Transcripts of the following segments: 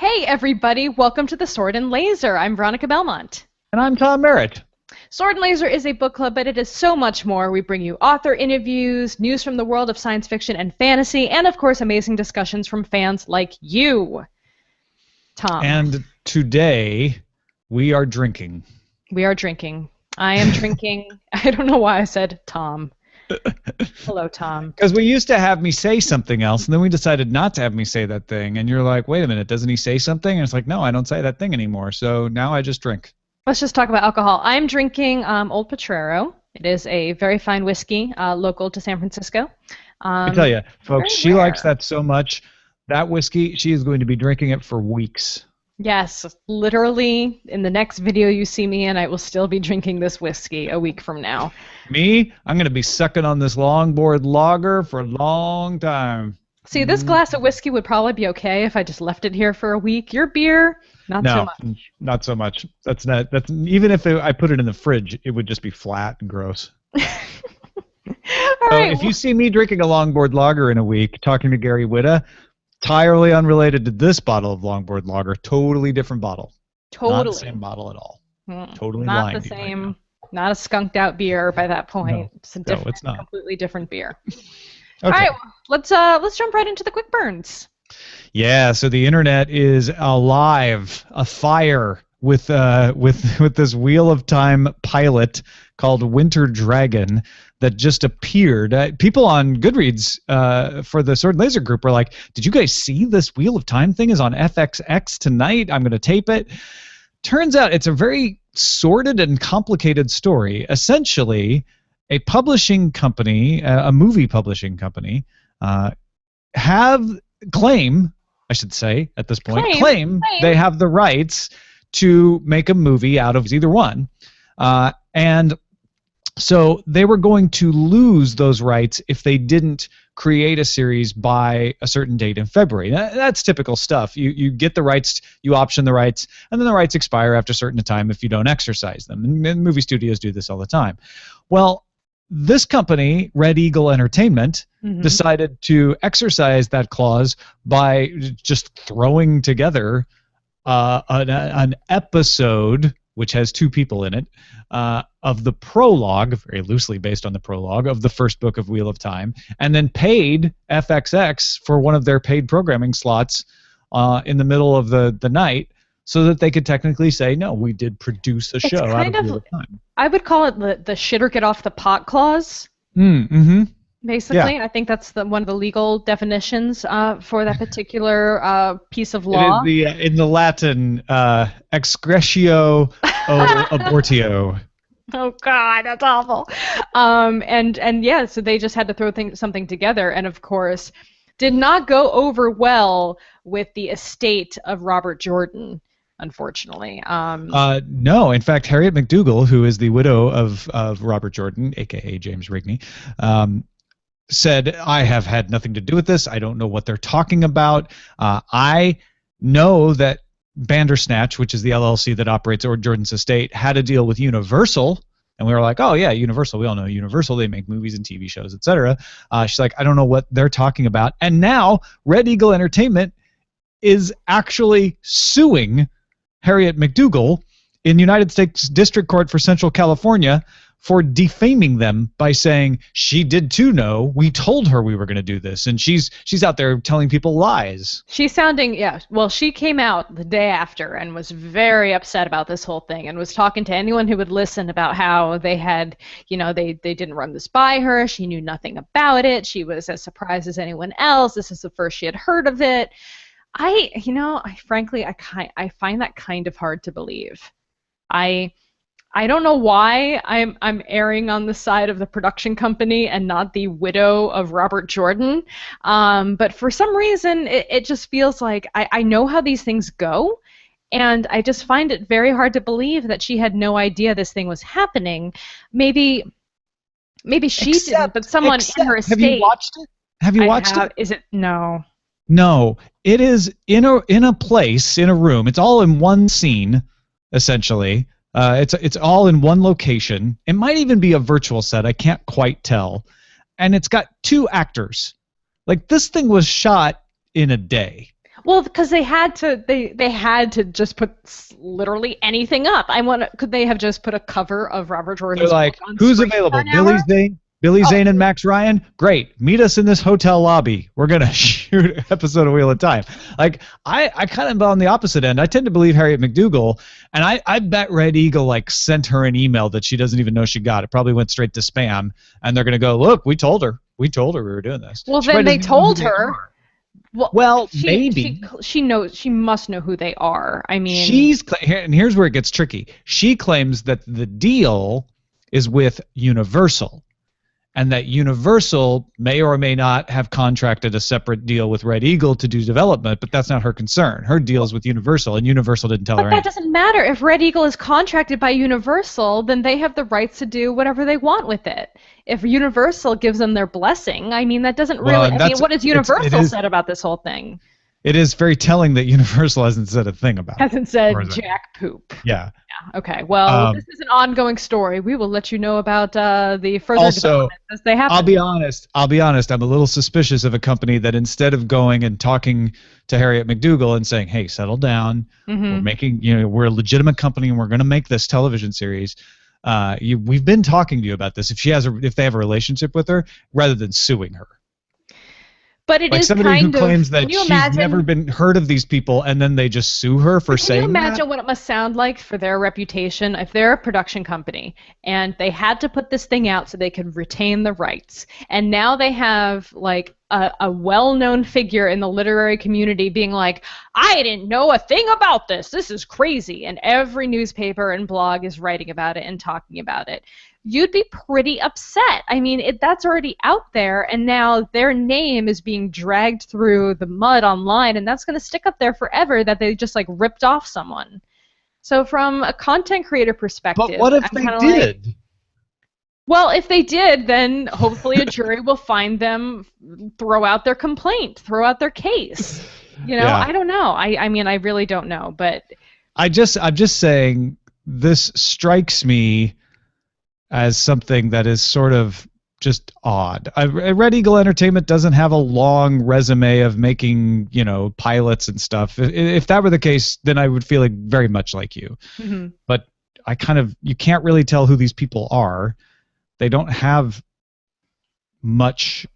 Hey everybody, welcome to the Sword and Laser. I'm Veronica Belmont. And I'm Tom Merritt. Sword and Laser is a book club, but it is so much more. We bring you author interviews, news from the world of science fiction and fantasy, and of course amazing discussions from fans like you. Tom. And today we are drinking. We are drinking. I am drinking. I don't know why I said Tom. Hello, Tom. Because we used to have me say something else, and then we decided not to have me say that thing. And you're like, wait a minute, doesn't he say something? And it's like, no, I don't say that thing anymore. So now I just drink. Let's just talk about alcohol. I'm drinking Old Potrero. It is a very fine whiskey, local to San Francisco. I tell you, folks, she rare. likes that so much. That whiskey, she is going to be drinking it for weeks. Yes, literally, in the next video you see me in, I will still be drinking this whiskey a week from now. Me, I'm going to be sucking on this longboard lager for a long time. See, this glass of whiskey would probably be okay if I just left it here for a week. Your beer, not so much. No, not so much. That's even if I put it in the fridge, it would just be flat and gross. All So right. if you see me drinking a longboard lager in a week, talking to Gary Whitta, entirely unrelated to this bottle of longboard lager, totally different bottle. Totally. Not the same bottle at all. Totally not lying the to you same. right Not a skunked out beer by that point. No. It's a No, different, it's not. completely different beer. Okay. All right, well, let's jump right into the quick burns. Yeah, so the internet is alive, afire with this Wheel of Time pilot called Winter Dragon that just appeared. People on Goodreads for the Sword and Laser group were like, "Did you guys see this Wheel of Time thing is on FXX tonight? I'm going to tape it." Turns out it's a very sordid and complicated story. Essentially, a publishing company, a movie publishing company, claim at this point, claim they have the rights to make a movie out of either one. And so they were going to lose those rights if they didn't create a series by a certain date in February. That's typical stuff. You get the rights, you option the rights, and then the rights expire after a certain time if you don't exercise them. And movie studios do this all the time. Well, this company, Red Eagle Entertainment, decided to exercise that clause by just throwing together an episode, which has two people in it, of the prologue, very loosely based on the prologue, of the first book of Wheel of Time, and then paid FXX for one of their paid programming slots in the middle of the night, so that they could technically say, no, we did produce a show out of Wheel of Time. I would call it the shit or get off the pot clause. Basically, yeah. I think that's one of the legal definitions for that particular piece of law. It is in the Latin, excretio abortio. Oh God, that's awful. And yeah, so they just had to throw something together, and of course, did not go over well with the estate of Robert Jordan, unfortunately. No, in fact, Harriet McDougal, who is the widow of Robert Jordan, aka James Rigney, said, I have had nothing to do with this. I don't know what they're talking about. I know that Bandersnatch, which is the LLC that operates Jordan's estate, had a deal with Universal. And we were like, oh, yeah, Universal. We all know Universal. They make movies and TV shows, etc. She's like, I don't know what they're talking about. And now Red Eagle Entertainment is actually suing Harriet McDougal in United States District Court for Central California for defaming them by saying she did too know. We told her we were going to do this, and she's out there telling people lies. She's sounding, yeah. Well, she came out the day after and was very upset about this whole thing, and was talking to anyone who would listen about how they had, they didn't run this by her. She knew nothing about it. She was as surprised as anyone else. This is the first she had heard of it. I frankly find that kind of hard to believe. I don't know why I'm erring on the side of the production company and not the widow of Robert Jordan, but for some reason it just feels like I know how these things go, and I just find it very hard to believe that she had no idea this thing was happening. Maybe she didn't, but someone in her estate. Have you watched it? Have you watched it? Is it? No. No, it is in a place, in a room. It's all in one scene, essentially. It's all in one location. It might even be a virtual set. I can't quite tell. And it's got two actors. Like, this thing was shot in a day. Well, because they had to, they had to just put literally anything up. Could they have just put a cover of Robert They're Jordan's book like, on who's screen for available? an hour? Billy Oh, Zane and Max Ryan? Great. Meet us in this hotel lobby. We're going to shoot an episode of Wheel of Time. Like, I kind of on the opposite end. I tend to believe Harriet McDougal, and I bet Red Eagle, like, sent her an email that she doesn't even know she got. It probably went straight to spam, and they're going to go, look, we told her. We told her we were doing this. well, She then probably they doesn't even know who told they her. are. Well, maybe. She knows. She must know who they are. I mean, and here's where it gets tricky. She claims that the deal is with Universal, and that Universal may or may not have contracted a separate deal with Red Eagle to do development, but that's not her concern. Her deal is with Universal, and Universal didn't tell her but that anything. doesn't matter. If Red Eagle is contracted by Universal, then they have the rights to do whatever they want with it. If Universal gives them their blessing, I mean, that doesn't really. I mean, what has Universal said about this whole thing? It is very telling that Universal hasn't said a thing about it. Hasn't said jack poop. Yeah. Okay. Well, this is an ongoing story. We will let you know about the further developments as they happen. I'll be honest. I'm a little suspicious of a company that instead of going and talking to Harriet McDougal and saying, "Hey, settle down. We're making, we're a legitimate company and we're going to make this television series. We've been talking to you about this. If they have a relationship with her, rather than suing her." But it like is somebody kind who claims that she's never been heard of these people, and then they just sue her for saying that. Can you imagine what it must sound like for their reputation if they're a production company and they had to put this thing out so they could retain the rights, and now they have like a well-known figure in the literary community being like, I didn't know a thing about this. This is crazy, and every newspaper and blog is writing about it and talking about it. You'd be pretty upset. I mean, that's already out there, and now their name is being dragged through the mud online, and that's going to stick up there forever that they just, like, ripped off someone. So from a content creator perspective... But what if they did? Well, if they did, then hopefully a jury will find them, throw out their complaint, throw out their case. I don't know. I mean, I really don't know, but... I'm just saying, this strikes me as something that is sort of just odd. Red Eagle Entertainment doesn't have a long resume of making, pilots and stuff. If that were the case, then I would feel like very much like you. Mm-hmm. But you can't really tell who these people are. They don't have much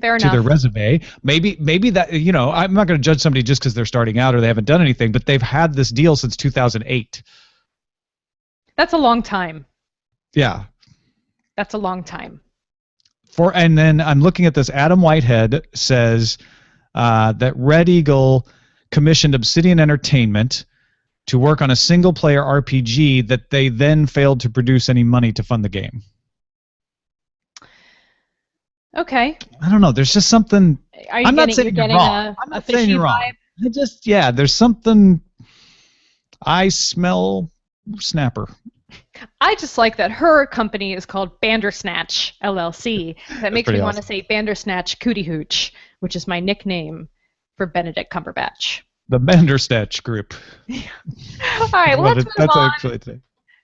to their resume. Maybe that, I'm not going to judge somebody just because they're starting out or they haven't done anything, but they've had this deal since 2008. That's a long time. Yeah. That's a long time. And then I'm looking at this. Adam Whitehead says that Red Eagle commissioned Obsidian Entertainment to work on a single-player RPG that they then failed to produce any money to fund the game. Okay. I don't know. There's just something... I'm not saying you're wrong. I'm not saying you're wrong. There's something... I smell snapper. I just like that her company is called Bandersnatch LLC. That makes me want to say Bandersnatch Cootie Hooch, which is my nickname for Benedict Cumberbatch. The Bandersnatch Group. All right, let's move on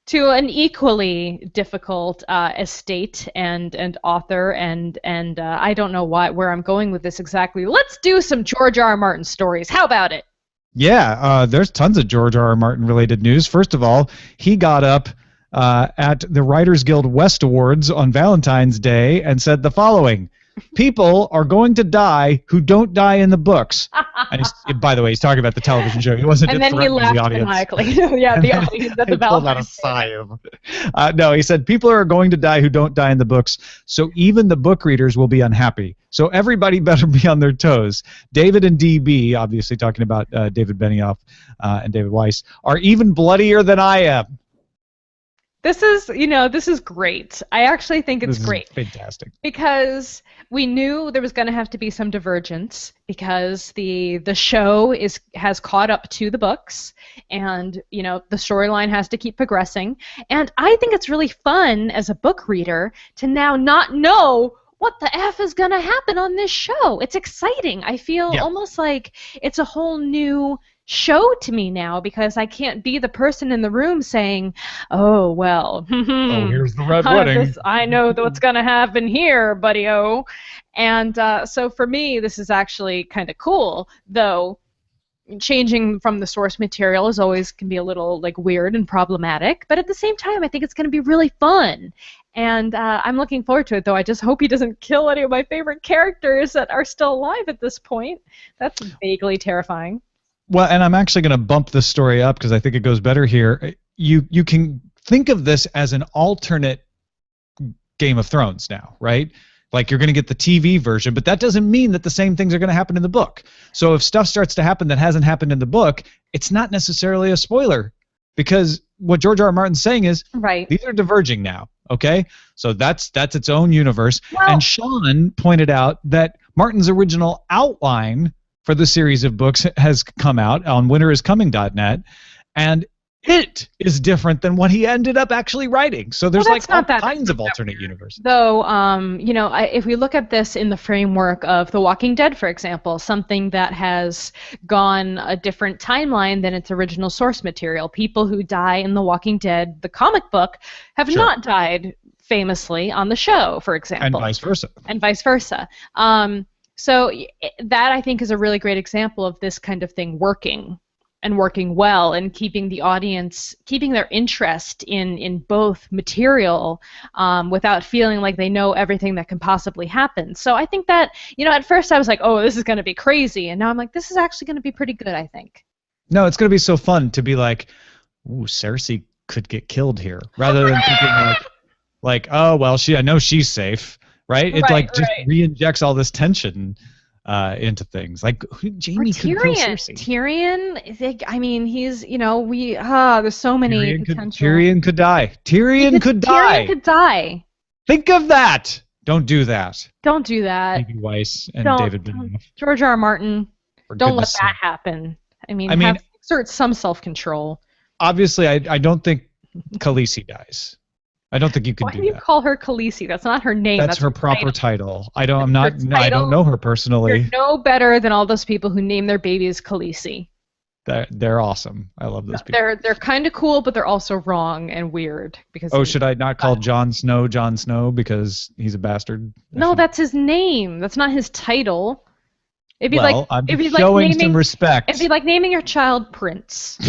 to an equally difficult estate and author, and I don't know where I'm going with this exactly. Let's do some George R. R. Martin stories. How about it? Yeah, there's tons of George R. R. Martin related news. First of all, he got up at the Writers Guild West Awards on Valentine's Day and said the following: people are going to die who don't die in the books. And by the way, he's talking about the television show. He wasn't. And then he laughed maniacally. Yeah, the audience at the Valentine's Day. No, he said people are going to die who don't die in the books. So even the book readers will be unhappy. So everybody better be on their toes. David and DB, obviously talking about David Benioff and David Weiss, are even bloodier than I am. This is great. I actually think it's great. Fantastic. Because we knew there was going to have to be some divergence because the show has caught up to the books, and the storyline has to keep progressing. And I think it's really fun as a book reader to now not know what the F is going to happen on this show. It's exciting. I feel almost like it's a whole new show to me now because I can't be the person in the room saying, oh, well, here's the red wedding. I know what's going to happen here, buddy-o. And so for me, this is actually kind of cool, though changing from the source material is always can be a little like weird and problematic, but at the same time, I think it's going to be really fun. And I'm looking forward to it, though. I just hope he doesn't kill any of my favorite characters that are still alive at this point. That's vaguely terrifying. Well, and I'm actually going to bump this story up because I think it goes better here. You can think of this as an alternate Game of Thrones now, right? Like you're going to get the TV version, but that doesn't mean that the same things are going to happen in the book. So if stuff starts to happen that hasn't happened in the book, it's not necessarily a spoiler because what George R. R. Martin's saying is these are diverging now. Okay, so that's its own universe. Well, and Sean pointed out that Martin's original outline for the series of books has come out on winteriscoming.net, and it is different than what he ended up actually writing. So there's all kinds of alternate universes. Though, if we look at this in the framework of The Walking Dead, for example, something that has gone a different timeline than its original source material, people who die in The Walking Dead, the comic book, have not died famously on the show, for example. And vice versa. So that, I think, is a really great example of this kind of thing working well and keeping the audience, keeping their interest in both material without feeling like they know everything that can possibly happen. So I think that, at first I was like, oh, this is going to be crazy. And now I'm like, this is actually going to be pretty good, I think. No, it's going to be so fun to be like, ooh, Cersei could get killed here. Rather than thinking like, oh, well, I know she's safe, right? It just re-injects all this tension into things like Jamie could kill Cersei. Tyrion, I mean, he's there's so many potential. Tyrion could die. Tyrion could die. Think of that. Don't do that. Maybe Weiss and David Benioff. George R. R. Martin, don't let that happen. I mean, exert some self-control. Obviously, I don't think Khaleesi dies. I don't think you can do that. Why do you call her Khaleesi? That's not her name. That's her proper title. I don't know her personally. You're no better than all those people who name their babies Khaleesi. They're awesome. I love those people. They're kind of cool, but they're also wrong and weird because. Oh, should I not call Jon Snow because he's a bastard? No, that's his name. That's not his title. I'm showing some respect. It'd be like naming your child Prince.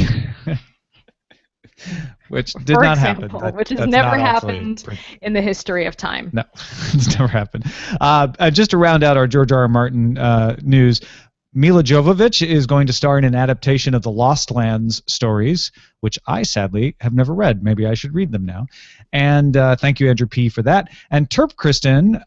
Which did not happen. Which has never happened in the history of time. No, it's never happened. Just to round out our George R. R. Martin news, Mila Jovovich is going to star in an adaptation of the Lost Lands stories, which I sadly have never read. Maybe I should read them now. And thank you, Andrew P., for that. And Terp Kristen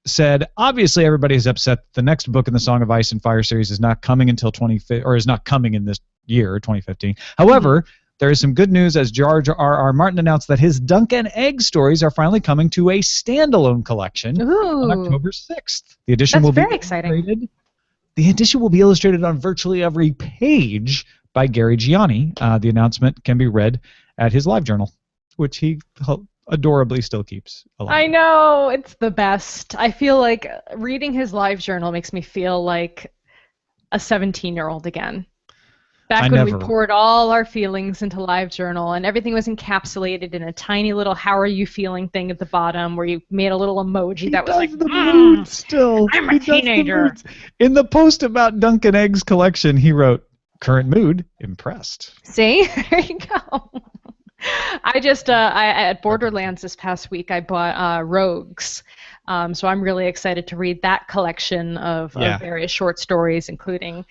said, obviously everybody is upset that the next book in the Song of Ice and Fire series is not coming until is not coming in this year, 2015. However, there is some good news as George R. R. Martin announced that his Dunk and Egg stories are finally coming to a standalone collection on October 6th. The edition will be very exciting. The edition will be illustrated on virtually every page by Gary Gianni. The announcement can be read at his live journal, which he adorably still keeps alive. I know, it's the best. I feel like reading his live journal makes me feel like a 17-year-old again. Back when we poured all our feelings into LiveJournal and everything was encapsulated in a tiny little "How are you feeling" thing at the bottom, where you made a little emoji that was like, the mood still. I'm a teenager. In the post about Dunk and Egg's collection, he wrote, "Current mood, impressed." See, there you go. I just at Borderlands this past week I bought Rogues. So I'm really excited to read that collection of various short stories, including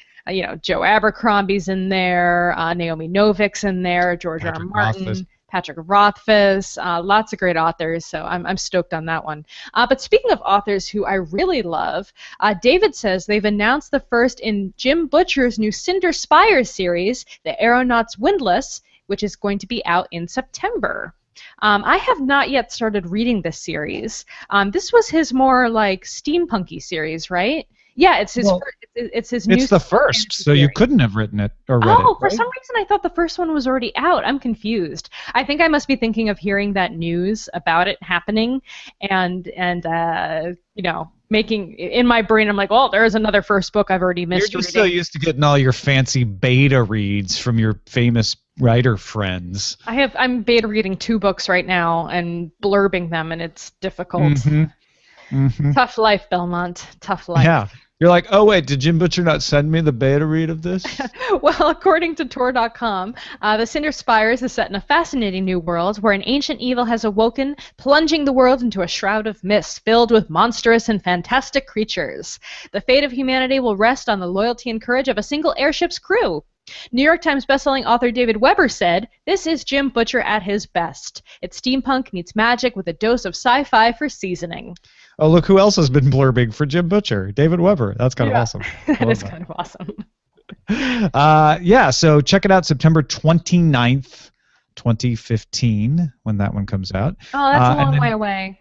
Joe Abercrombie's in there, Naomi Novik's in there, George R. R. Martin, Patrick Rothfuss, lots of great authors. So I'm stoked on that one. But speaking of authors who I really love, David says they've announced the first in Jim Butcher's new Cinder Spires series, The Aeronaut's Windlass, which is going to be out in September. I have not yet started reading this series. This was his more like steampunky series, right? Yeah, it's his. It's his new. It's the first, so you couldn't have written it or read it. Oh, for some reason I thought the first one was already out. I'm confused. I think I must be thinking of hearing that news about it happening, and making in my brain. I'm like, oh, there's another first book I've already missed. You're just so used to getting all your fancy beta reads from your famous writer friends. I'm beta reading 2 books right now and blurbing them, and it's difficult. Mm-hmm. Mm-hmm. Tough life, Belmont. Tough life. Yeah. You're like, oh wait, did Jim Butcher not send me the beta read of this? Well, according to Tor.com, the Cinder Spires is set in a fascinating new world where an ancient evil has awoken, plunging the world into a shroud of mist filled with monstrous and fantastic creatures. The fate of humanity will rest on the loyalty and courage of a single airship's crew. New York Times bestselling author David Weber said, "This is Jim Butcher at his best. It's steampunk meets magic with a dose of sci-fi for seasoning." Oh, look who else has been blurbing for Jim Butcher. David Weber. That's kind of awesome. That is kind of awesome. Yeah, so check it out September 29th, 2015, when that one comes out. Oh, that's a long way away.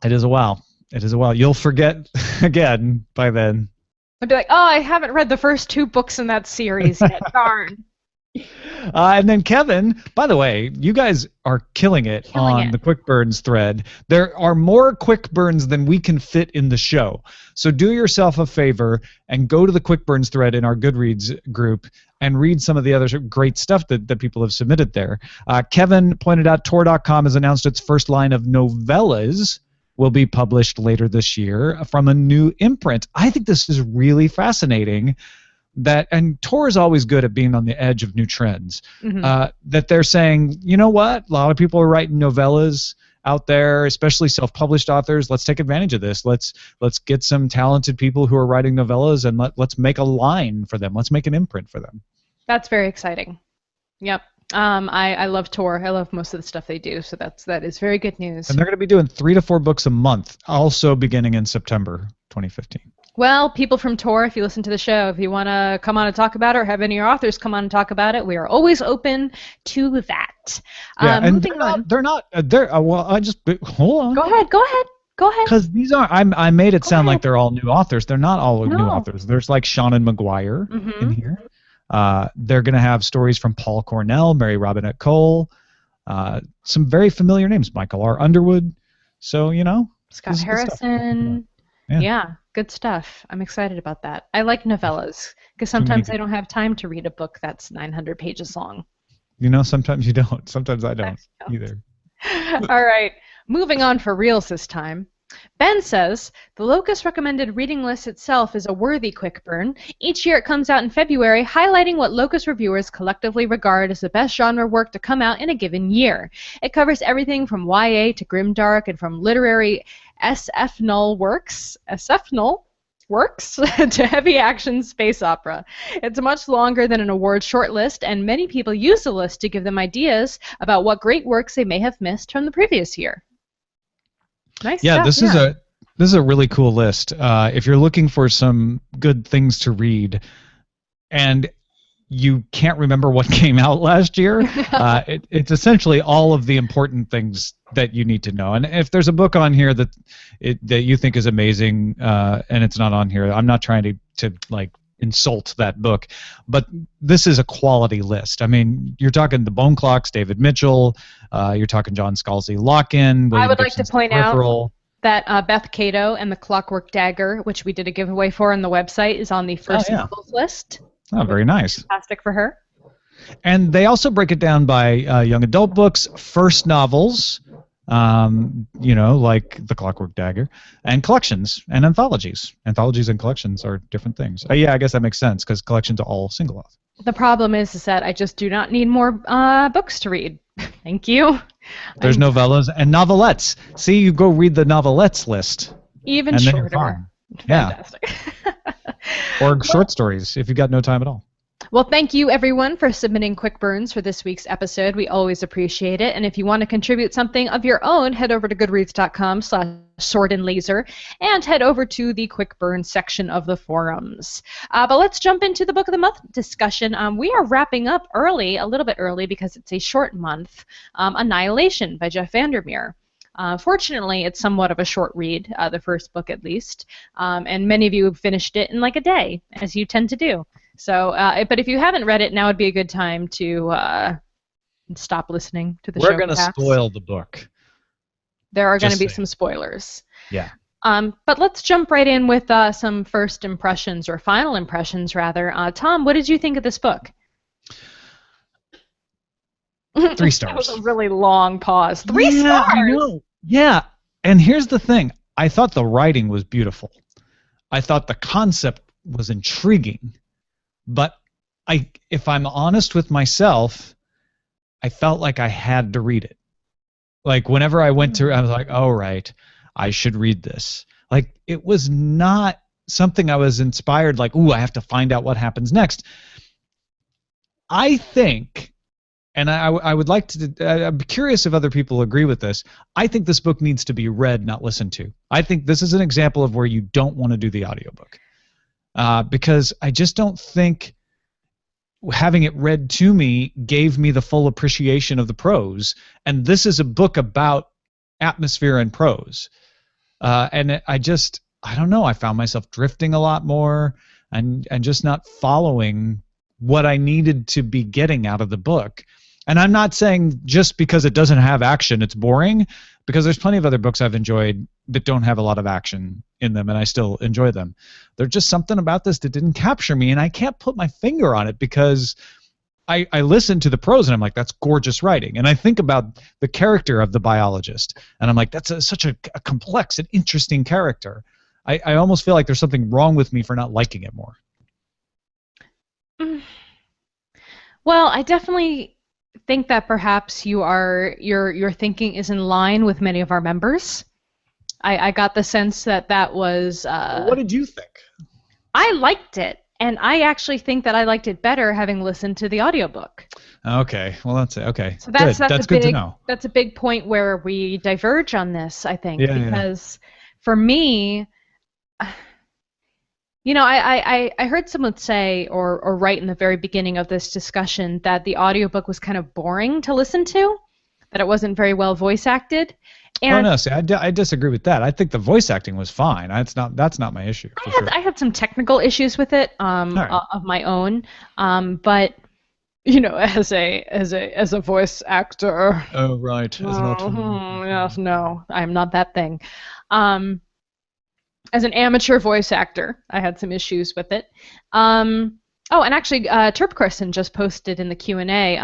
It is a while. It is a while. You'll forget again by then. I'd be like, oh, I haven't read the first 2 books in that series yet. Darn. And then Kevin, by the way, you guys are killing it on the Quick Burns thread. There are more Quick Burns than we can fit in the show. So do yourself a favor and go to the Quick Burns thread in our Goodreads group and read some of the other great stuff that people have submitted there. Kevin pointed out Tor.com has announced its first line of novellas will be published later this year from a new imprint. I think this is really fascinating. And Tor is always good at being on the edge of new trends. That they're saying, you know what? A lot of people are writing novellas out there, especially self-published authors. Let's take advantage of this. Let's get some talented people who are writing novellas and let's make a line for them. Let's make an imprint for them. That's very exciting. Yep. I love Tor. I love most of the stuff they do. So that is very good news. And they're going to be doing 3 to 4 books a month, also beginning in September 2015. Well, people from Tor, if you listen to the show, if you want to come on and talk about it or have any of your authors come on and talk about it, we are always open to that. Yeah, and well, I just, hold on. Go ahead. Because these are, I made it sound like they're all new authors. They're not all new authors. There's like Shannon McGuire in here. They're going to have stories from Paul Cornell, Mary Robinette Cole, some very familiar names, Michael R. Underwood. So, Scott Harrison. Yeah, good stuff. I'm excited about that. I like novellas because sometimes I don't have time to read a book that's 900 pages long. Sometimes you don't. Sometimes I don't either. All right, moving on for reals this time. Ben says, the Locus recommended reading list itself is a worthy quick burn. Each year it comes out in February, highlighting what Locus reviewers collectively regard as the best genre work to come out in a given year. It covers everything from YA to grimdark and from literary SF-null works to heavy action space opera. It's much longer than an award shortlist, and many people use the list to give them ideas about what great works they may have missed from the previous year. Nice stuff, this is a really cool list. If you're looking for some good things to read, and you can't remember what came out last year, it's essentially all of the important things that you need to know. And if there's a book on here that you think is amazing and it's not on here, I'm not trying to like insult that book, but this is a quality list. I mean, you're talking the Bone Clocks, David Mitchell, you're talking John Scalzi Lock-In. I would like to point out that Beth Cato and the Clockwork Dagger, which we did a giveaway for on the website, is on the first novels list. Oh, very nice. Fantastic for her. And they also break it down by young adult books, first novels, like The Clockwork Dagger, and collections and anthologies. Anthologies and collections are different things. I guess that makes sense because collections are all single author. The problem is that I just do not need more books to read. Thank you. There's novellas and novelettes. See, you go read the novelettes list. Even and shorter. Then you're fine. Fantastic. Or short stories if you've got no time at all. Well, thank you, everyone, for submitting quick burns for this week's episode. We always appreciate it. And if you want to contribute something of your own, head over to goodreads.com/swordandlaser and head over to the quick burn section of the forums. But let's jump into the Book of the Month discussion. We are wrapping up a little bit early because it's a short month, Annihilation by Jeff Vandermeer. Fortunately, it's somewhat of a short read, the first book at least, and many of you have finished it in like a day, as you tend to do. So, but if you haven't read it, now would be a good time to stop listening to the show. We're going to spoil the book. There are going to be some spoilers. Yeah. But let's jump right in with some first impressions, or final impressions, rather. Tom, what did you think of this book? 3 stars. That was a really long pause. 3 stars? I know. Yeah, and here's the thing. I thought the writing was beautiful. I thought the concept was intriguing, but if I'm honest with myself, I felt like I had to read it. Like whenever I went through, I was like, "Oh right, I should read this." Like it was not something I was inspired. Like, "Ooh, I have to find out what happens next." I think, and I would like to. I'm curious if other people agree with this. I think this book needs to be read, not listened to. I think this is an example of where you don't want to do the audiobook, because I just don't think having it read to me gave me the full appreciation of the prose. And this is a book about atmosphere and prose. And I don't know. I found myself drifting a lot more and just not following what I needed to be getting out of the book. And I'm not saying just because it doesn't have action, it's boring, because there's plenty of other books I've enjoyed that don't have a lot of action in them, and I still enjoy them. There's just something about this that didn't capture me, and I can't put my finger on it because I listen to the prose and I'm like, that's gorgeous writing. And I think about the character of the biologist, and I'm like, that's such a complex and interesting character. I almost feel like there's something wrong with me for not liking it more. Well, I definitely think that perhaps your thinking is in line with many of our members. I got the sense that was. What did you think? I liked it, and I actually think that I liked it better having listened to the audiobook. Okay, well that's it. Okay, so that's good to know. That's a big point where we diverge on this, I think, because for me, you know, I heard someone say or write in the very beginning of this discussion that the audiobook was kind of boring to listen to, that it wasn't very well voice acted. And no, see, I disagree with that. I think the voice acting was fine. That's not my issue. I had some technical issues with it of my own, but you know, as a voice actor. Oh right. Yes, no, I'm not that thing. As an amateur voice actor, I had some issues with it. Oh, and actually, Terp Carson just posted in the Q&A,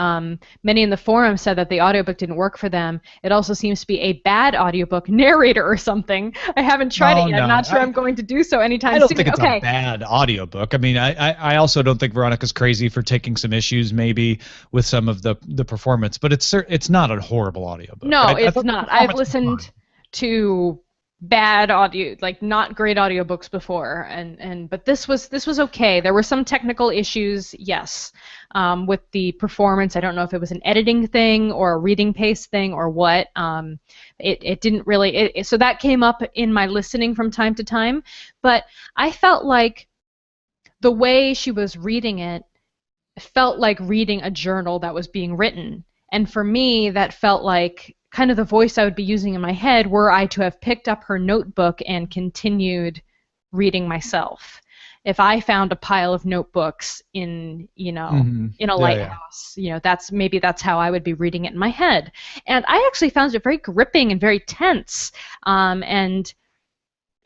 many in the forum said that the audiobook didn't work for them. It also seems to be a bad audiobook narrator or something. I haven't tried it yet. I'm not sure I'm going to do so anytime soon. I don't think it's a bad audiobook. I mean, I also don't think Veronica's crazy for taking some issues maybe with some of the performance, but it's not a horrible audiobook. No, it's not. I've listened to bad audio, like not great audiobooks before, but this was okay. There were some technical issues, yes, with the performance. I don't know if it was an editing thing or a reading pace thing or what. It didn't really. So that came up in my listening from time to time, but I felt like the way she was reading it felt like reading a journal that was being written, and for me, that felt like kind of the voice I would be using in my head were I to have picked up her notebook and continued reading myself. If I found a pile of notebooks in a lighthouse, that's how I would be reading it in my head. And I actually found it very gripping and very tense. And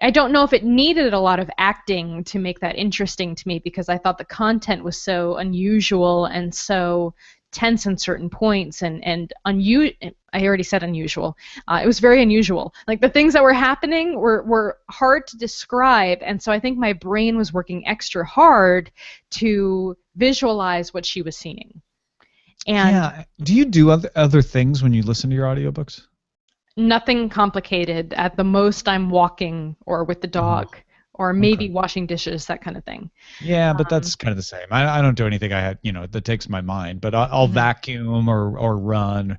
I don't know if it needed a lot of acting to make that interesting to me, because I thought the content was so unusual and so tense in certain points and I already said unusual. It was very unusual. Like the things that were happening were hard to describe, and so I think my brain was working extra hard to visualize what she was seeing. And yeah. Do you do other things when you listen to your audiobooks? Nothing complicated. At the most, I'm walking or with the dog. Or maybe washing dishes, that kind of thing. Yeah, but that's kind of the same. I don't do anything that takes my mind, but I'll vacuum or run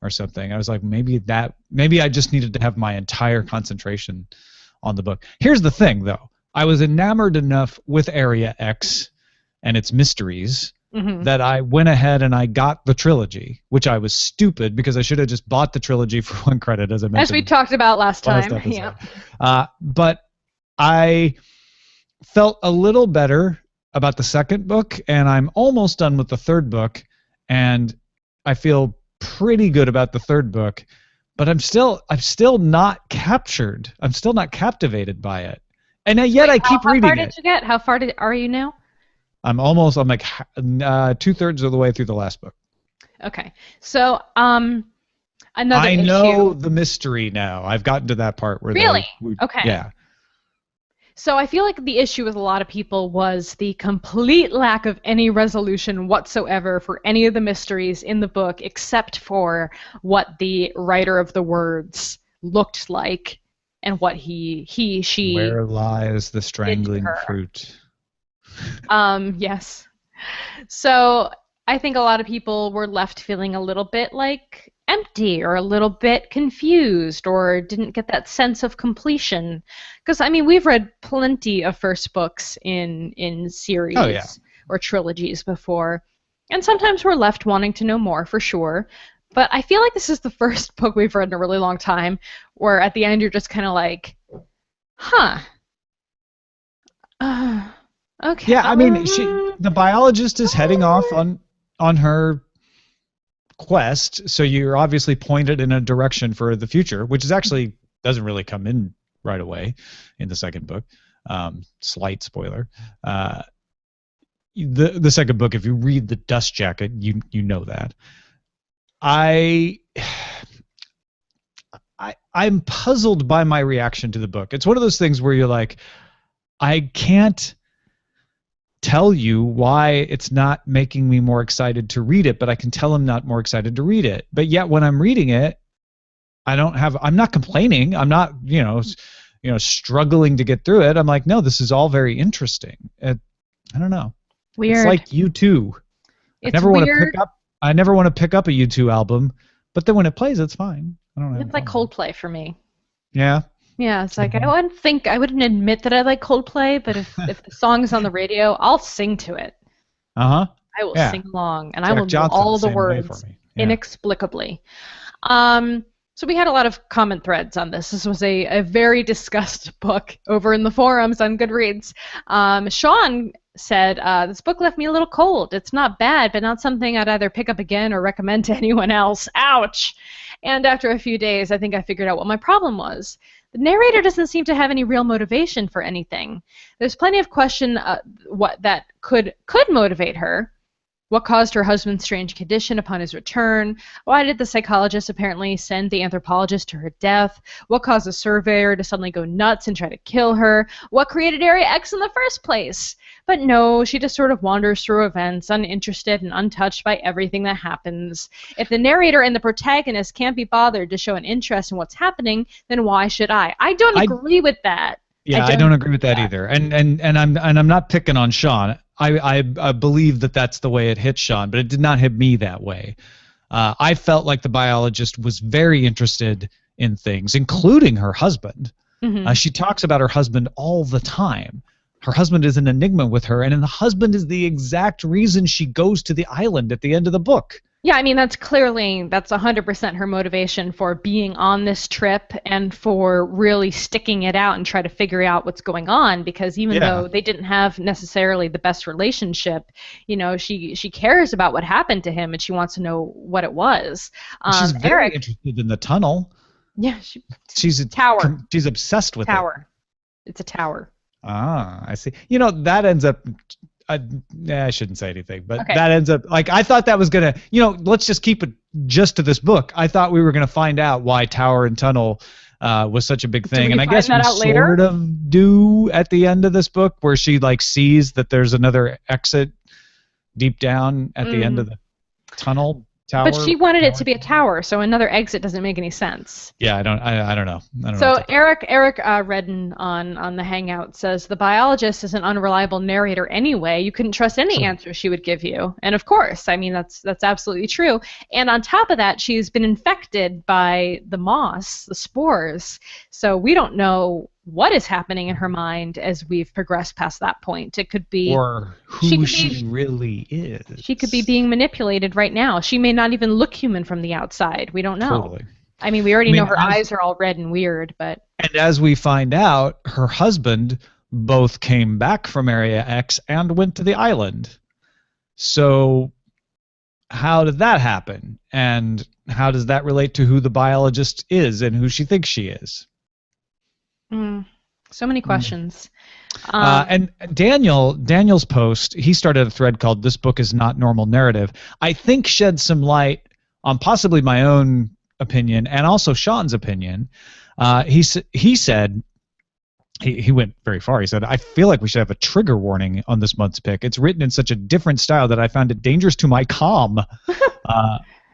or something. I was like, maybe I just needed to have my entire concentration on the book. Here's the thing, though. I was enamored enough with Area X and its mysteries that I went ahead and I got the trilogy, which I was stupid because I should have just bought the trilogy for one credit, as I mentioned. As we talked about last time. Yeah. But I felt a little better about the second book, and I'm almost done with the third book, and I feel pretty good about the third book, but I'm still not captured. I'm still not captivated by it, and yet I keep reading it. How far did you get? How far are you now? I'm like 2/3 of the way through the last book. Okay, so another I know the mystery now. I've gotten to that part where really? Okay. Yeah. So I feel like the issue with a lot of people was the complete lack of any resolution whatsoever for any of the mysteries in the book, except for what the writer of the words looked like and what she Where lies the strangling fruit? Yes. So I think a lot of people were left feeling a little bit like empty or a little bit confused or didn't get that sense of completion. Because, I mean, we've read plenty of first books in series or trilogies before, and sometimes we're left wanting to know more for sure. But I feel like this is the first book we've read in a really long time where at the end you're just kind of like, huh. Okay. Yeah, I mean, the biologist is heading off on her quest, so you're obviously pointed in a direction for the future, which is actually doesn't really come in right away in the second book. Slight spoiler. The second book, if you read the Dust Jacket, you know that. I'm puzzled by my reaction to the book. It's one of those things where you're like, I can't tell you why it's not making me more excited to read it, but I can tell I'm not more excited to read it. But yet when I'm reading it, I'm not complaining. I'm not, struggling to get through it. I'm like, no, this is all very interesting. I don't know. Weird. It's like U2. I never want to pick up a U2 album, but then when it plays, it's fine. I don't know. It's like Coldplay for me. Yeah. Yeah, it's like I wouldn't admit that I like Coldplay, but if the song is on the radio, I'll sing to it. I will sing along, and I will Johnson, know all the words inexplicably. So we had a lot of comment threads on this. This was a very discussed book over in the forums on Goodreads. Sean said, this book left me a little cold. It's not bad, but not something I'd either pick up again or recommend to anyone else. Ouch! And after a few days, I think I figured out what my problem was. The narrator doesn't seem to have any real motivation for anything. There's plenty of question what that could motivate her. What caused her husband's strange condition upon his return? Why did the psychologist apparently send the anthropologist to her death? What caused the surveyor to suddenly go nuts and try to kill her? What created Area X in the first place? But no, she just sort of wanders through events, uninterested and untouched by everything that happens. If the narrator and the protagonist can't be bothered to show an interest in what's happening, then why should I? I don't agree with that. Yeah, I don't agree with that either. And I'm not picking on Sean. I believe that that's the way it hit Sean, but it did not hit me that way. I felt like the biologist was very interested in things, including her husband. Mm-hmm. She talks about her husband all the time. Her husband is an enigma with her, and the husband is the exact reason she goes to the island at the end of the book. Yeah, I mean, that's 100% her motivation for being on this trip and for really sticking it out and try to figure out what's going on, because even though they didn't have necessarily the best relationship, she cares about what happened to him and she wants to know what it was. She's very interested in the tunnel. Yeah, she's a tower. She's obsessed with tower. It's a tower. Ah, I see. That ends up... I shouldn't say anything, but that ends up like I thought that was gonna. Let's just keep it just to this book. I thought we were gonna find out why tower and tunnel was such a big thing, and I guess we sort of do at the end of this book, where she sees that there's another exit deep down at the end of the tunnel. Tower, but she wanted it to be a tower, so another exit doesn't make any sense. Yeah, I don't know. So Eric Redden on the Hangout says the biologist is an unreliable narrator anyway. You couldn't trust any answer she would give you, and of course, I mean that's absolutely true. And on top of that, she's been infected by the moss, the spores. So we don't know what is happening in her mind as we've progressed past that point. It could be... Or who she really is. She could be being manipulated right now. She may not even look human from the outside. We don't know. Totally. I mean, we already know her eyes are all red and weird, but... And as we find out, her husband both came back from Area X and went to the island. So how did that happen? And how does that relate to who the biologist is and who she thinks she is? So many questions. And Daniel's post, he started a thread called "This Book is Not Normal Narrative." I think shed some light on possibly my own opinion and also Sean's opinion. He said he went very far. He said, I feel like we should have a trigger warning on this month's pick. It's written in such a different style that I found it dangerous to my calm.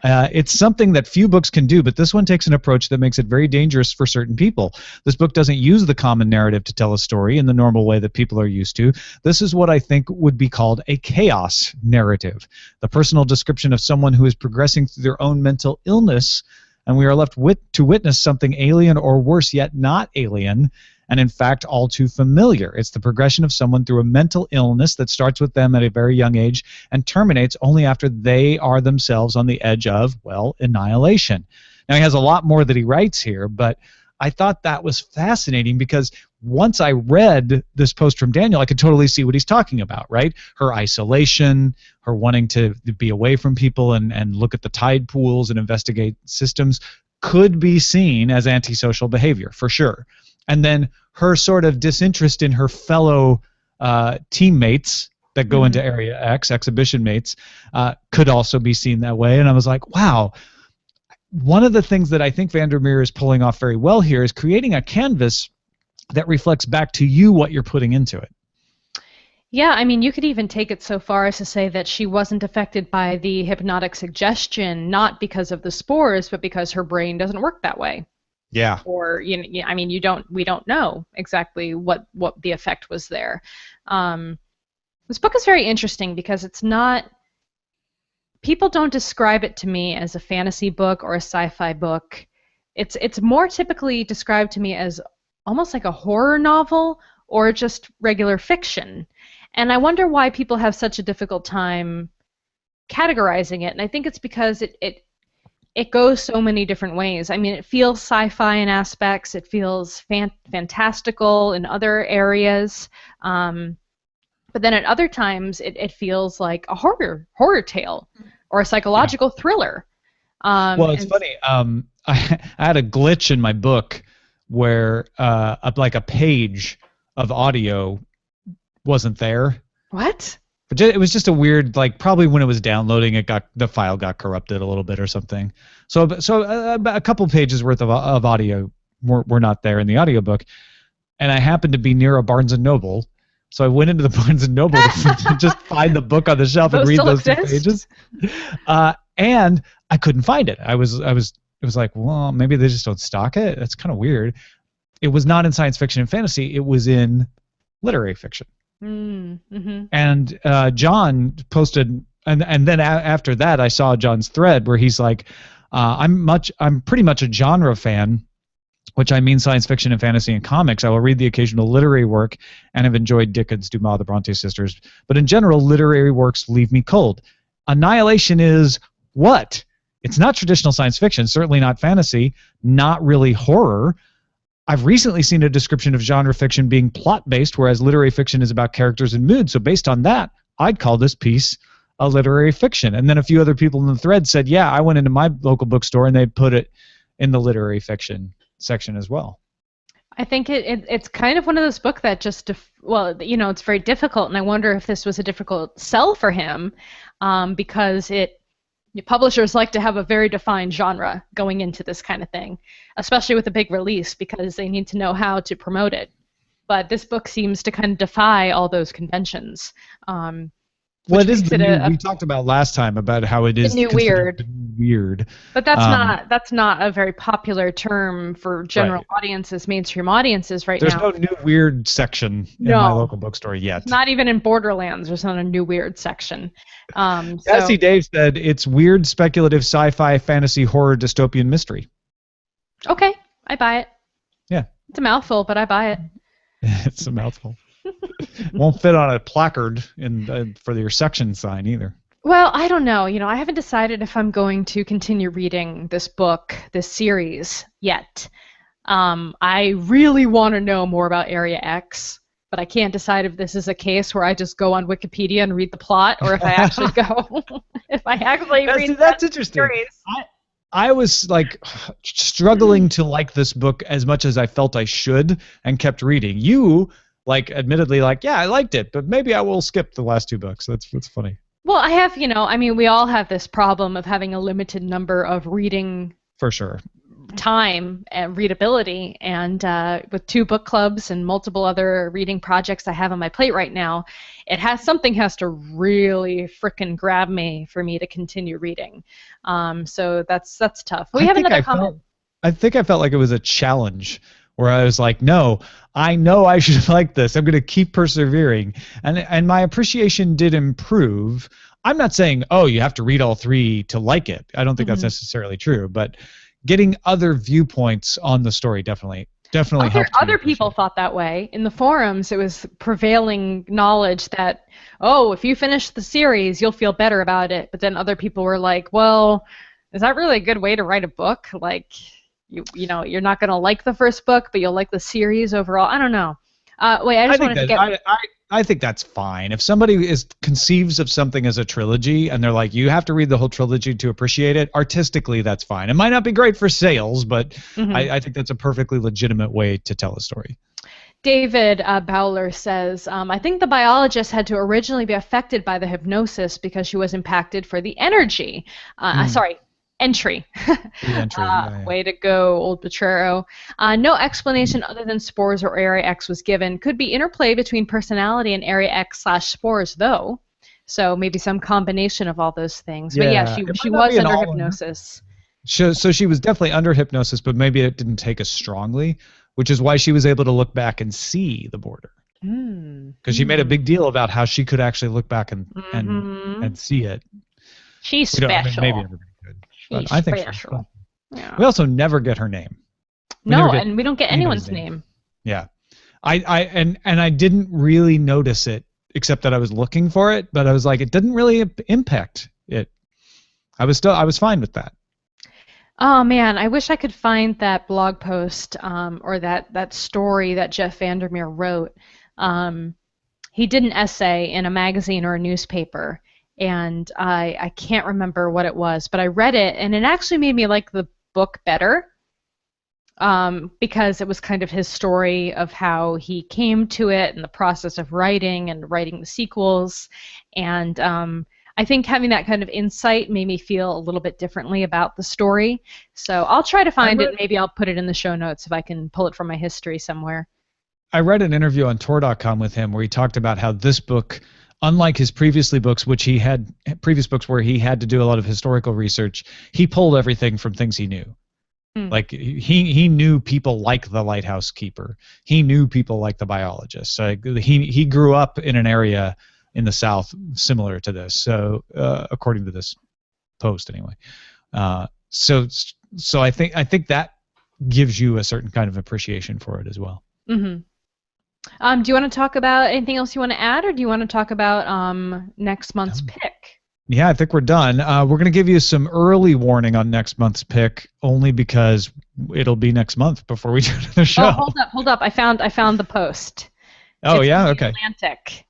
It's something that few books can do, but this one takes an approach that makes it very dangerous for certain people. This book doesn't use the common narrative to tell a story in the normal way that people are used to. This is what I think would be called a chaos narrative, the personal description of someone who is progressing through their own mental illness, and we are left to witness something alien or worse yet not alien, and in fact all too familiar. It's the progression of someone through a mental illness that starts with them at a very young age and terminates only after they are themselves on the edge of, well, annihilation. Now, he has a lot more that he writes here, but I thought that was fascinating because once I read this post from Daniel, I could totally see what he's talking about, right? Her isolation, her wanting to be away from people and look at the tide pools and investigate systems could be seen as antisocial behavior, for sure. And then her sort of disinterest in her fellow teammates that go into Area X, exhibition mates, could also be seen that way. And I was like, wow. One of the things that I think Vandermeer is pulling off very well here is creating a canvas that reflects back to you what you're putting into it. Yeah, I mean, you could even take it so far as to say that she wasn't affected by the hypnotic suggestion, not because of the spores, but because her brain doesn't work that way. Yeah. Or I mean, we don't know exactly what the effect was there. This book is very interesting because it's not. People don't describe it to me as a fantasy book or a sci-fi book. It's more typically described to me as almost like a horror novel or just regular fiction. And I wonder why people have such a difficult time categorizing it. And I think it's because it goes so many different ways. I mean, it feels sci-fi in aspects. It feels fantastical in other areas. But then at other times, it feels like a horror tale or a psychological thriller. Well, it's funny. I had a glitch in my book where like a page of audio wasn't there. What? But it was just a weird, like probably when it was downloading, the file got corrupted a little bit or something. So a couple pages worth of audio were not there in the audiobook, and I happened to be near a Barnes and Noble, so I went into the Barnes and Noble to just find the book on the shelf and read those 2 pages, and I couldn't find it. It was like, well, maybe they just don't stock it. That's kind of weird. It was not in science fiction and fantasy. It was in literary fiction. Mm-hmm. And John posted, and then after that, I saw John's thread where he's like, I'm pretty much a genre fan, which I mean science fiction and fantasy and comics. I will read the occasional literary work and have enjoyed Dickens, Dumas, the Bronte sisters. But in general, literary works leave me cold. Annihilation is what? It's not traditional science fiction, certainly not fantasy, not really horror. I've recently seen a description of genre fiction being plot-based, whereas literary fiction is about characters and mood. So based on that, I'd call this piece a literary fiction. And then a few other people in the thread said, yeah, I went into my local bookstore and they put it in the literary fiction section as well. I think it's kind of one of those books that just, it's very difficult. And I wonder if this was a difficult sell for him because publishers like to have a very defined genre going into this kind of thing, especially with a big release because they need to know how to promote it. But this book seems to kind of defy all those conventions. Well, it is we talked about last time about how it is new weird. But that's not a very popular term for general audiences, mainstream audiences right now. There's no new weird section in my local bookstore yet. Not even in Borderlands. There's not a new weird section. Sassy Dave said it's weird, speculative, sci-fi, fantasy, horror, dystopian mystery. Okay, I buy it. Yeah. It's a mouthful, but I buy it. It's a mouthful. Won't fit on a placard for your section sign either. Well, I don't know. I haven't decided if I'm going to continue reading this book, this series, yet. I really want to know more about Area X, but I can't decide if this is a case where I just go on Wikipedia and read the plot, or if I actually read that's interesting. Series. I was like struggling to like this book as much as I felt I should, and kept reading. You admittedly yeah, I liked it, but maybe I will skip the last 2 books. That's funny. Well, I have, we all have this problem of having a limited number of reading for sure time and readability, and with 2 book clubs and multiple other reading projects I have on my plate right now, something has to really frickin' grab me for me to continue reading. So that's tough. We have another comment. I think I felt like it was a challenge where I was like, no, I know I should like this. I'm going to keep persevering. And my appreciation did improve. I'm not saying, oh, you have to read all 3 to like it. I don't think that's necessarily true. But getting other viewpoints on the story definitely helped. Other people thought that way. In the forums, it was prevailing knowledge that, oh, if you finish the series, you'll feel better about it. But then other people were like, well, is that really a good way to write a book? Like, you know, you're not going to like the first book, but you'll like the series overall. I don't know. I think that's fine. If somebody conceives of something as a trilogy and they're like, you have to read the whole trilogy to appreciate it, artistically, that's fine. It might not be great for sales, but I think that's a perfectly legitimate way to tell a story. David Bowler says, I think the biologist had to originally be affected by the hypnosis because she was impacted for the entry. Way to go, old Betrero. No explanation other than spores or Area X was given. Could be interplay between personality and Area X/spores, though. So maybe some combination of all those things. But yeah, she was under hypnosis. So she was definitely under hypnosis, but maybe it didn't take as strongly, which is why she was able to look back and see the border. Because she made a big deal about how she could actually look back and see it. She's special. Maybe everybody could. But I think she's cool. Yeah. We also never get her name. And we don't get anyone's name. Yeah. I didn't really notice it, except that I was looking for it, but I was like, it didn't really impact it. I was fine with that. Oh man, I wish I could find that blog post or that story that Jeff Vandermeer wrote. He did an essay in a magazine or a newspaper, and I can't remember what it was, but I read it, and it actually made me like the book better because it was kind of his story of how he came to it and the process of writing the sequels. And I think having that kind of insight made me feel a little bit differently about the story. So I'll try to find it. Maybe I'll put it in the show notes if I can pull it from my history somewhere. I read an interview on Tor.com with him where he talked about how this book, unlike his previous books where he had to do a lot of historical research, he pulled everything from things he knew. Like he knew people like the lighthouse keeper. He knew people like the biologist. He grew up in an area in the South similar to this. So according to this post anyway. So I think that gives you a certain kind of appreciation for it as well. Mm-hmm. Do you want to talk about anything else you want to add, or do you want to talk about next month's pick? Yeah, I think we're done. We're going to give you some early warning on next month's pick, only because it'll be next month before we do the show. Oh, hold up! I found the post. Oh, it's yeah, okay. Atlantic,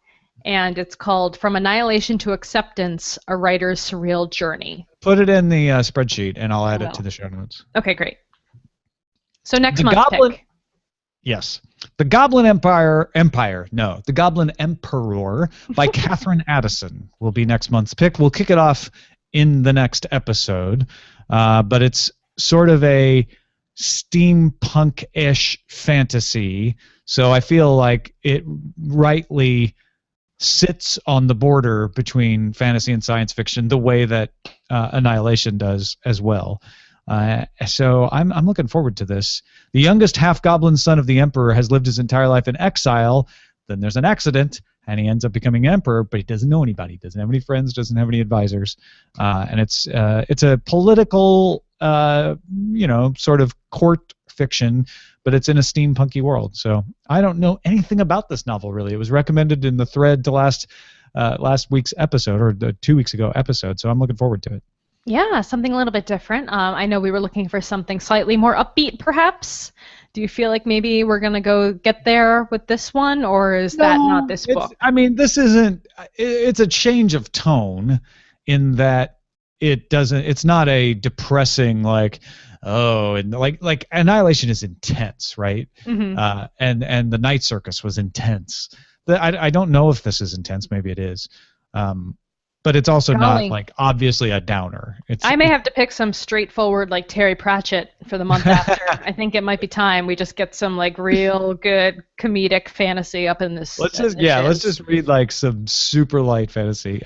and it's called "From Annihilation to Acceptance: A Writer's Surreal Journey." Put it in the spreadsheet, and I'll add it to the show notes. Okay, great. So next month's pick. Yes. The Goblin Emperor by Catherine Addison will be next month's pick. We'll kick it off in the next episode, but it's sort of a steampunk-ish fantasy, so I feel like it rightly sits on the border between fantasy and science fiction the way that Annihilation does as well. So I'm looking forward to this. The youngest half-goblin son of the emperor has lived his entire life in exile. Then there's an accident, and he ends up becoming emperor, but he doesn't know anybody. Doesn't have any friends. Doesn't have any advisors. And it's a political, sort of court fiction, but it's in a steampunky world. So I don't know anything about this novel really. It was recommended in the thread to last week's episode, or the 2 weeks ago episode. So I'm looking forward to it. Yeah, something a little bit different. I know we were looking for something slightly more upbeat, perhaps. Do you feel like maybe we're going to go get there with this one, or is that not this book? I mean, this isn't... It's a change of tone in that it's not a depressing, like Annihilation is intense, right? Mm-hmm. And the Night Circus was intense. I don't know if this is intense. Maybe it is. But it's also not like obviously a downer. I may have to pick some straightforward like Terry Pratchett for the month after. I think it might be time we just get some like real good comedic fantasy up in this. Let's just read like some super light fantasy.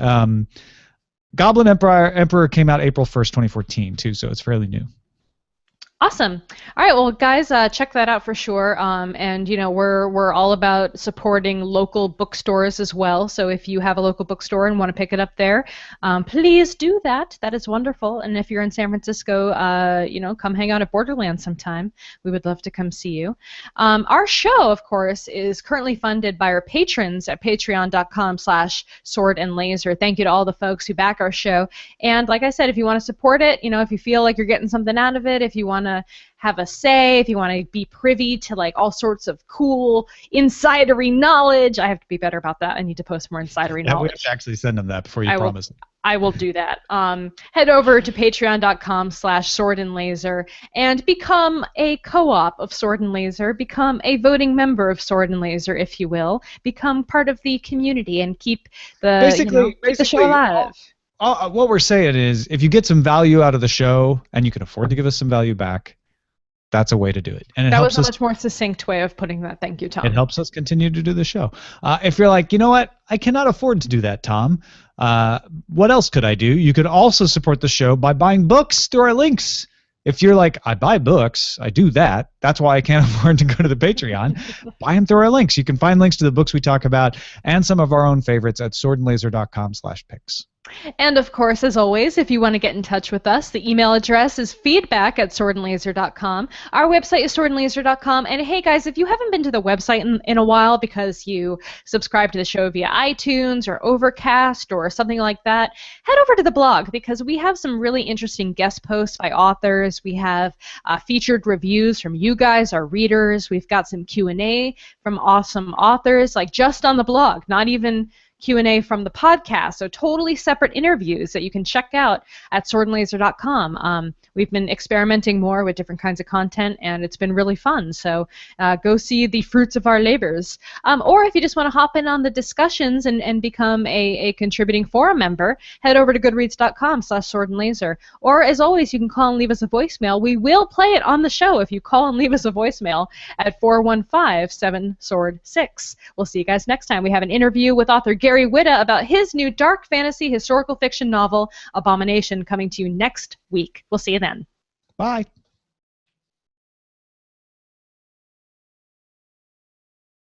Goblin Emperor came out April 1st, 2014 too, so it's fairly new. Awesome. All right, well, guys, check that out for sure. And we're all about supporting local bookstores as well. So if you have a local bookstore and want to pick it up there, please do that. That is wonderful. And if you're in San Francisco, come hang out at Borderlands sometime. We would love to come see you. Our show, of course, is currently funded by our patrons at patreon.com/swordandlaser. Thank you to all the folks who back our show. And like I said, if you want to support it, if you feel like you're getting something out of it, if you want to have a say, if you want to be privy to like all sorts of cool insidery knowledge. I have to be better about that. I need to post more insidery knowledge. We have to actually send them that before you promise. I will do that. Head over to patreon.com/swordandlaser and become a co-op of Sword and Laser. Become a voting member of Sword and Laser, if you will. Become part of the community and keep the show alive. What we're saying is, if you get some value out of the show and you can afford to give us some value back, that's a way to do it. And that was a much more succinct way of putting that. Thank you, Tom. It helps us continue to do the show. If you're like, you know what, I cannot afford to do that, Tom. What else could I do? You could also support the show by buying books through our links. If you're like, I buy books, I do that. That's why I can't afford to go to the Patreon. Buy them through our links. You can find links to the books we talk about and some of our own favorites at swordandlaser.com/picks. And of course, as always, if you want to get in touch with us, the email address is feedback@swordandlaser.com. Our website is swordandlaser.com. And hey, guys, if you haven't been to the website in a while because you subscribe to the show via iTunes or Overcast or something like that, head over to the blog because we have some really interesting guest posts by authors. We have featured reviews from you guys, our readers. We've got some Q&A from awesome authors, like just on the blog, not even Q&A from the podcast, so totally separate interviews that you can check out at swordandlaser.com. We've been experimenting more with different kinds of content, and it's been really fun, so go see the fruits of our labors. Or if you just want to hop in on the discussions and become a contributing forum member, head over to goodreads.com/swordandlaser. Or as always, you can call and leave us a voicemail. We will play it on the show if you call and leave us a voicemail at 415-7-SWORD-6. We'll see you guys next time. We have an interview with author Gary Whitta about his new dark fantasy historical fiction novel, Abomination, coming to you next week. We'll see you then. Bye.